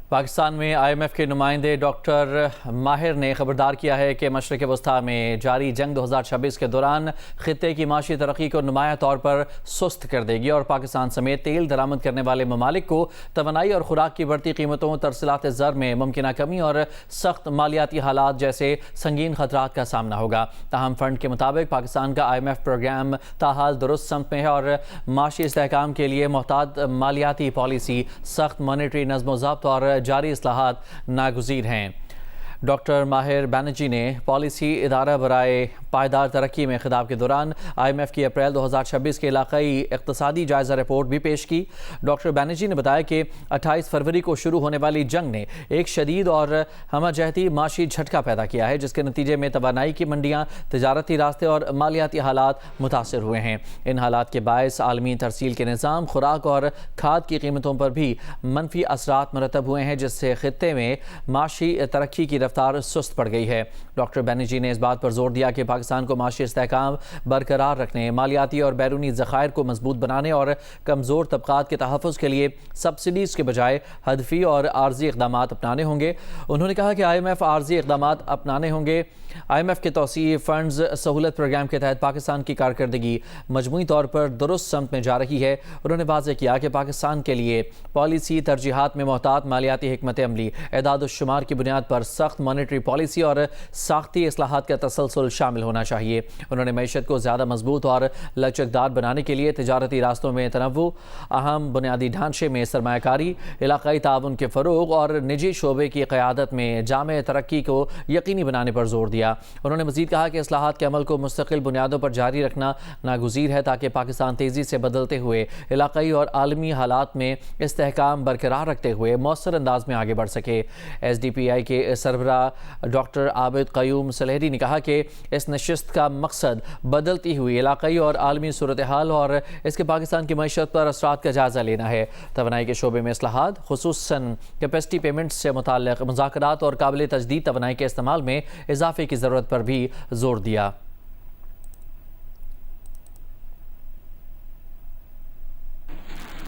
پاکستان میں IMF کے نمائندے ڈاکٹر ماہر نے خبردار کیا ہے کہ مشرق وسطیٰ میں جاری جنگ 2026 کے دوران خطے کی معاشی ترقی کو نمایاں طور پر سست کر دے گی اور پاکستان سمیت تیل درآمد کرنے والے ممالک کو توانائی اور خوراک کی بڑھتی قیمتوں، ترسیلات زر میں ممکنہ کمی اور سخت مالیاتی حالات جیسے سنگین خطرات کا سامنا ہوگا۔ تاہم فنڈ کے مطابق پاکستان کا IMF پروگرام تاحال درست سمت میں ہے اور معاشی استحکام کے لیے محتاط مالیاتی پالیسی، سخت مانیٹری نظم و ضبط اور جاری اصلاحات ناگزیر ہیں۔ ڈاکٹر ماہر بینرجی نے پالیسی ادارہ برائے پائیدار ترقی میں خطاب کے دوران IMF کی اپریل 2026 کے علاقائی اقتصادی جائزہ رپورٹ بھی پیش کی۔ ڈاکٹر بینرجی نے بتایا کہ 28 فروری کو شروع ہونے والی جنگ نے ایک شدید اور ہمہ جہتی معاشی جھٹکا پیدا کیا ہے، جس کے نتیجے میں توانائی کی منڈیاں، تجارتی راستے اور مالیاتی حالات متاثر ہوئے ہیں۔ ان حالات کے باعث عالمی ترسیل کے نظام، خوراک اور کھاد کی قیمتوں پر بھی منفی اثرات مرتب ہوئے ہیں، جس سے خطے میں معاشی ترقی کی رفتار سست پڑ گئی ہے۔ ڈاکٹر بینرجی نے اس بات پر زور دیا کہ پاکستان کو معاشی استحکام برقرار رکھنے، مالیاتی اور بیرونی ذخائر کو مضبوط بنانے اور کمزور طبقات کے تحفظ کے لیے سبسڈیز کے بجائے ہدفی اور عارضی اقدامات اپنانے ہوں گے۔ انہوں نے کہا کہ IMF عارضی اقدامات اپنانے ہوں گے۔ IMF کے توسیعی فنڈز سہولت پروگرام کے تحت پاکستان کی کارکردگی مجموعی طور پر درست سمت میں جا رہی ہے۔ انہوں نے واضح کیا کہ پاکستان کے لیے پالیسی ترجیحات میں محتاط مالیاتی حکمت عملی، اعداد و شمار کی بنیاد پر سخت مانیٹری پالیسی اور ساختی اصلاحات کا تسلسل شامل ہونا چاہیے۔ انہوں نے معیشت کو زیادہ مضبوط اور لچکدار بنانے کے لیے تجارتی راستوں میں تنوع، اہم بنیادی ڈھانچے میں سرمایہ کاری، علاقائی تعاون کے فروغ اور نجی شعبے کی قیادت میں جامع ترقی کو یقینی بنانے پر زور دیا۔ انہوں نے مزید کہا کہ اصلاحات کے عمل کو مستقل بنیادوں پر جاری رکھنا ناگزیر ہے تاکہ پاکستان تیزی سے بدلتے ہوئے علاقائی اور عالمی حالات میں استحکام برقرار رکھتے ہوئے مؤثر انداز میں آگے بڑھ سکے۔ SDPI کے سربراہ ڈاکٹر عابد قیوم سلیری نے کہا کہ اس نشست کا مقصد بدلتی ہوئی علاقائی اور عالمی صورتحال اور اس کے پاکستان کی معیشت پر اثرات کا جائزہ لینا ہے۔ توانائی کے شعبے میں اصلاحات، خصوصاً کیپیسٹی پیمنٹس سے متعلق مذاکرات اور قابل تجدید توانائی کے استعمال میں اضافے کی ضرورت پر بھی زور دیا۔